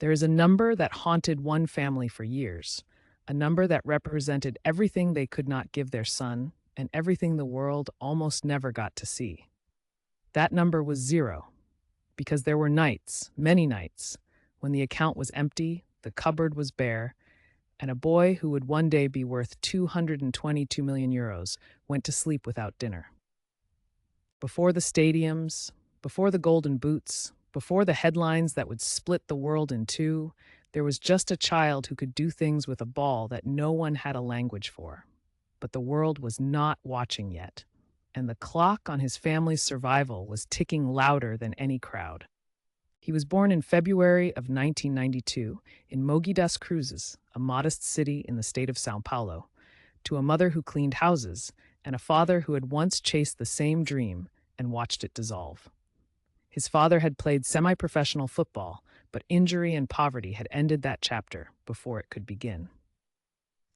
There is a number that haunted one family for years, a number that represented everything they could not give their son and everything the world almost never got to see. That number was zero, because there were nights, many nights, when the account was empty, the cupboard was bare, and a boy who would one day be worth 222 million euros went to sleep without dinner. Before the stadiums, before the golden boots, before the headlines that would split the world in two, there was just a child who could do things with a ball that no one had a language for. But the world was not watching yet, and the clock on his family's survival was ticking louder than any crowd. He was born in February of 1992 in Mogi das Cruzes, a modest city in the state of São Paulo, to a mother who cleaned houses and a father who had once chased the same dream and watched it dissolve. His father had played semi-professional football, but injury and poverty had ended that chapter before it could begin.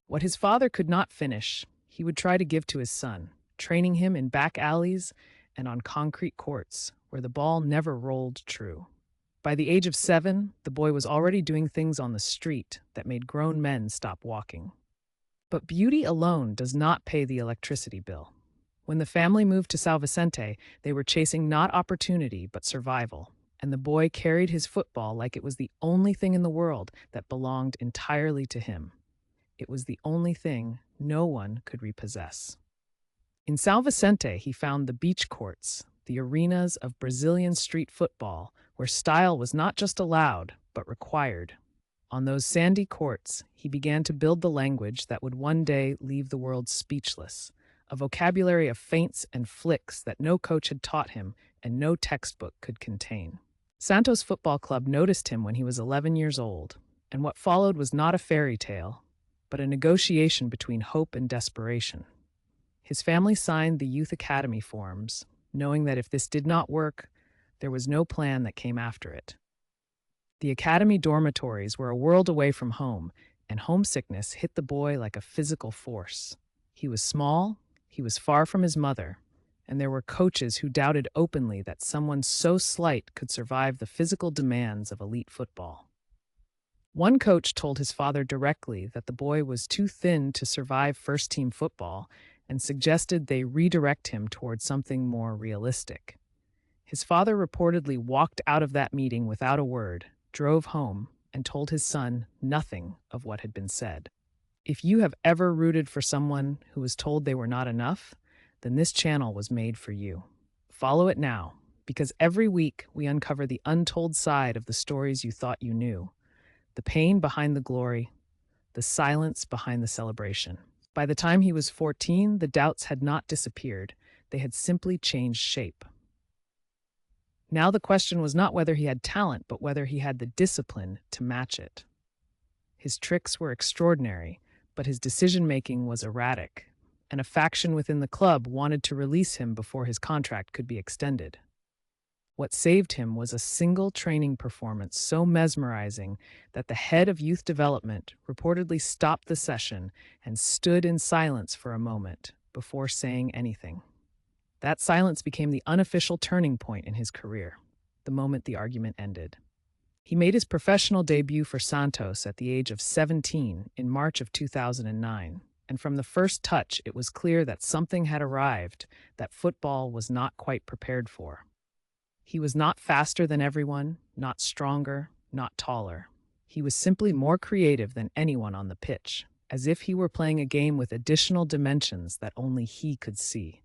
What his father could not finish, he would try to give to his son, training him in back alleys and on concrete courts where the ball never rolled true. By the age of 7, the boy was already doing things on the street that made grown men stop walking. But beauty alone does not pay the electricity bill. When the family moved to São Vicente, they were chasing not opportunity but survival, and the boy carried his football like it was the only thing in the world that belonged entirely to him. It was the only thing no one could repossess. In São Vicente, he found the beach courts, the arenas of Brazilian street football, where style was not just allowed, but required. On those sandy courts, he began to build the language that would one day leave the world speechless, a vocabulary of feints and flicks that no coach had taught him and no textbook could contain. Santos Football Club noticed him when he was 11 years old, and what followed was not a fairy tale, but a negotiation between hope and desperation. His family signed the youth academy forms, knowing that if this did not work, there was no plan that came after it. The academy dormitories were a world away from home, and homesickness hit the boy like a physical force. He was small, he was far from his mother, and there were coaches who doubted openly that someone so slight could survive the physical demands of elite football. One coach told his father directly that the boy was too thin to survive first-team football and suggested they redirect him toward something more realistic. His father reportedly walked out of that meeting without a word, drove home, and told his son nothing of what had been said. If you have ever rooted for someone who was told they were not enough, then this channel was made for you. Follow it now, because every week we uncover the untold side of the stories you thought you knew, the pain behind the glory, the silence behind the celebration. By the time he was 14, the doubts had not disappeared. They had simply changed shape. Now the question was not whether he had talent, but whether he had the discipline to match it. His tricks were extraordinary, but his decision-making was erratic, and a faction within the club wanted to release him before his contract could be extended. What saved him was a single training performance so mesmerizing that the head of youth development reportedly stopped the session and stood in silence for a moment before saying anything. That silence became the unofficial turning point in his career, the moment the argument ended. He made his professional debut for Santos at the age of 17 in March of 2009, and from the first touch it was clear that something had arrived that football was not quite prepared for. He was not faster than everyone, not stronger, not taller. He was simply more creative than anyone on the pitch, as if he were playing a game with additional dimensions that only he could see.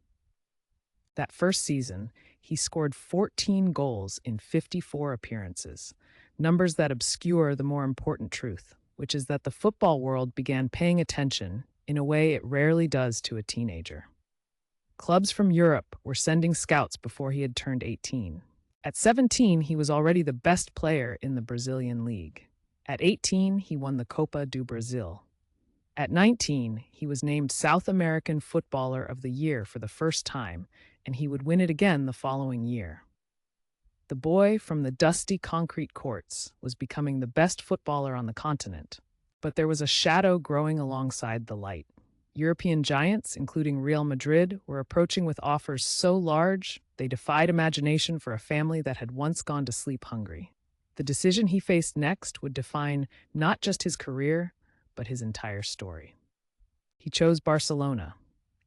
That first season, he scored 14 goals in 54 appearances, numbers that obscure the more important truth, which is that the football world began paying attention in a way it rarely does to a teenager. Clubs from Europe were sending scouts before he had turned 18. At 17, he was already the best player in the Brazilian league. At 18, he won the Copa do Brasil. At 19, he was named South American Footballer of the Year for the first time, and he would win it again the following year. The boy from the dusty concrete courts was becoming the best footballer on the continent, but there was a shadow growing alongside the light. European giants, including Real Madrid, were approaching with offers so large they defied imagination for a family that had once gone to sleep hungry. The decision he faced next would define not just his career, but his entire story. He chose Barcelona.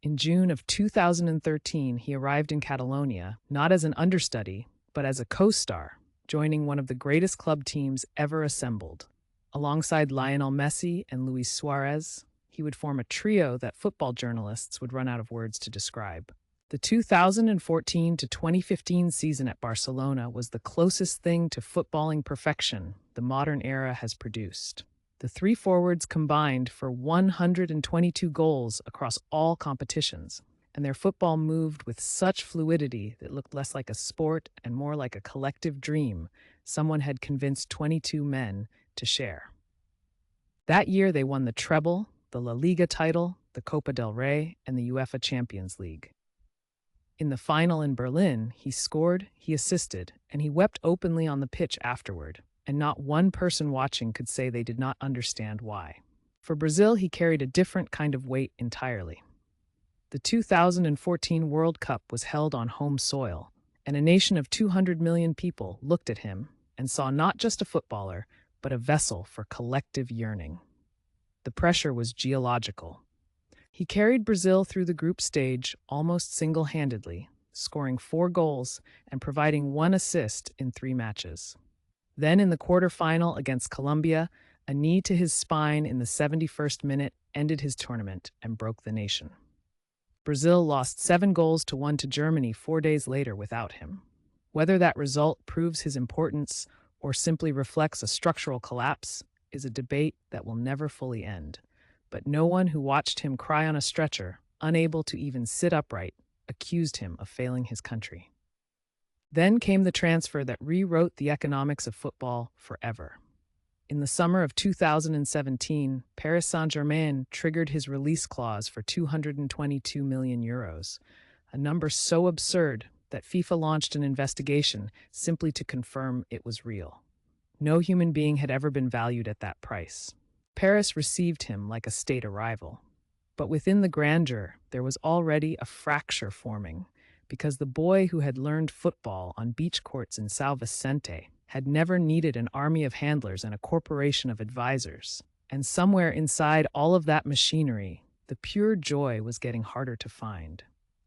In June of 2013, he arrived in Catalonia not as an understudy, but as a co-star, joining one of the greatest club teams ever assembled. Alongside Lionel Messi and Luis Suarez, he would form a trio that football journalists would run out of words to describe. The 2014 to 2015 season at Barcelona was the closest thing to footballing perfection the modern era has produced. The three forwards combined for 122 goals across all competitions, and their football moved with such fluidity that it looked less like a sport and more like a collective dream someone had convinced 22 men to share. That year, they won the treble, the La Liga title, the Copa del Rey, and the UEFA Champions League. In the final in Berlin, he scored, he assisted, and he wept openly on the pitch afterward, and not one person watching could say they did not understand why. For Brazil, he carried a different kind of weight entirely. The 2014 World Cup was held on home soil, and a nation of 200 million people looked at him and saw not just a footballer, but a vessel for collective yearning. The pressure was geological. He carried Brazil through the group stage almost single-handedly, scoring 4 goals and providing 1 assist in 3 matches. Then in the quarterfinal against Colombia, a knee to his spine in the 71st minute ended his tournament and broke the nation. Brazil lost 7 goals to 1 to Germany 4 days later without him. Whether that result proves his importance or simply reflects a structural collapse is a debate that will never fully end. But no one who watched him cry on a stretcher, unable to even sit upright, accused him of failing his country. Then came the transfer that rewrote the economics of football forever. In the summer of 2017, Paris Saint-Germain triggered his release clause for €222 million, a number so absurd that FIFA launched an investigation simply to confirm it was real. No human being had ever been valued at that price. Paris received him like a state arrival. But within the grandeur, there was already a fracture forming, because the boy who had learned football on beach courts in São Vicente had never needed an army of handlers and a corporation of advisors. And somewhere inside all of that machinery, the pure joy was getting harder to find.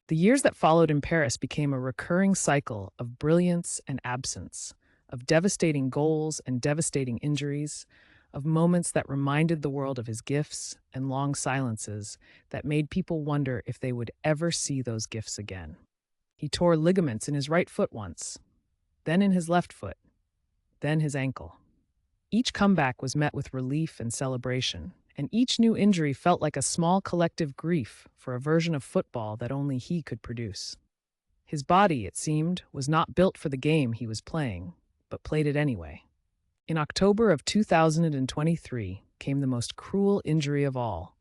The years that followed in Paris became a recurring cycle of brilliance and absence, of devastating goals and devastating injuries, of moments that reminded the world of his gifts and long silences that made people wonder if they would ever see those gifts again. He tore ligaments in his right foot once, then in his left foot, then his ankle. Each comeback was met with relief and celebration, and each new injury felt like a small collective grief for a version of football that only he could produce. His body, it seemed, was not built for the game he was playing, but played it anyway. In October of 2023 came the most cruel injury of all,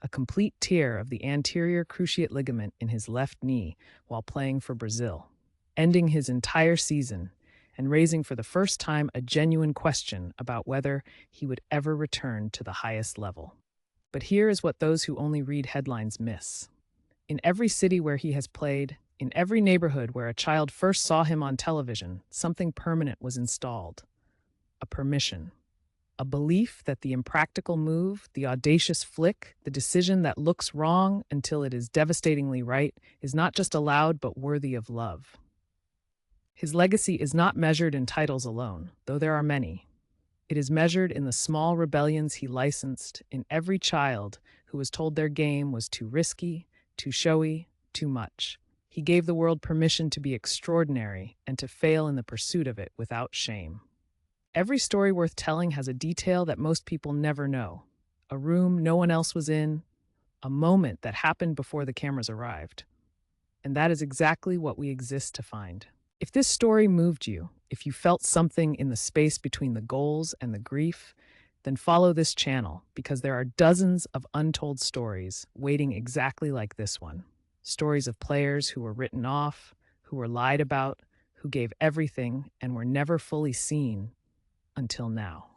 a complete tear of the anterior cruciate ligament in his left knee while playing for Brazil, ending his entire season and raising for the first time a genuine question about whether he would ever return to the highest level. But here is what those who only read headlines miss. In every city where he has played, in every neighborhood where a child first saw him on television, something permanent was installed. A permission. A belief that the impractical move, the audacious flick, the decision that looks wrong until it is devastatingly right, is not just allowed but worthy of love. His legacy is not measured in titles alone, though there are many. It is measured in the small rebellions he licensed, in every child who was told their game was too risky, too showy, too much. He gave the world permission to be extraordinary and to fail in the pursuit of it without shame. Every story worth telling has a detail that most people never know. A room no one else was in, a moment that happened before the cameras arrived. And that is exactly what we exist to find. If this story moved you, if you felt something in the space between the goals and the grief, then follow this channel because there are dozens of untold stories waiting exactly like this one. Stories of players who were written off, who were lied about, who gave everything and were never fully seen until now.